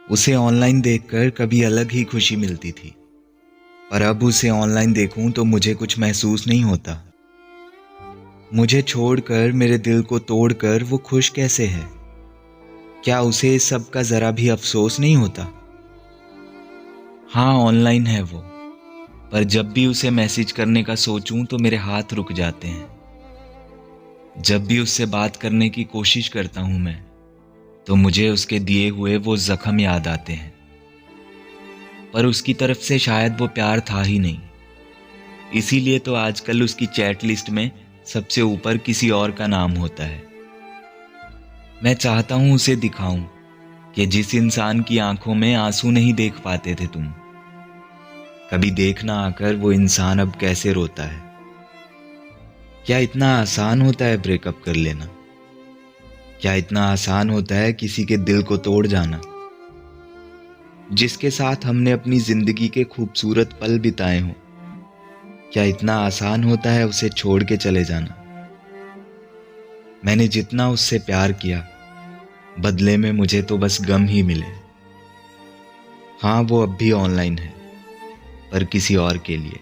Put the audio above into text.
उसे ऑनलाइन देखकर कभी अलग ही खुशी मिलती थी, पर अब उसे ऑनलाइन देखूं तो मुझे कुछ महसूस नहीं होता। मुझे छोड़कर, मेरे दिल को तोड़कर वो खुश कैसे है? क्या उसे इस सब का ज़रा भी अफ़सोस नहीं होता? हाँ, ऑनलाइन है वो, पर जब भी उसे मैसेज करने का सोचूं तो मेरे हाथ रुक जाते हैं। जब भी उससे बात करने की कोशिश करता हूं मैं, तो मुझे उसके दिए हुए वो ज़ख्म याद आते हैं। पर उसकी तरफ से शायद वो प्यार था ही नहीं। इसीलिए तो आजकल उसकी चैट लिस्ट में सबसे ऊपर किसी और का नाम होता है। मैं चाहता हूं उसे दिखाऊं कि जिस इंसान की आंखों में आंसू नहीं देख पाते थे तुम, कभी देखना आकर वो इंसान अब कैसे रोता है। क्या इतना आसान होता है ब्रेकअप कर लेना? क्या इतना आसान होता है किसी के दिल को तोड़ जाना? जिसके साथ हमने अपनी जिंदगी के खूबसूरत पल बिताए हों, क्या इतना आसान होता है उसे छोड़ के चले जाना? मैंने जितना उससे प्यार किया, बदले में मुझे तो बस गम ही मिले। हाँ, वो अब भी ऑनलाइन है, पर किसी और के लिए।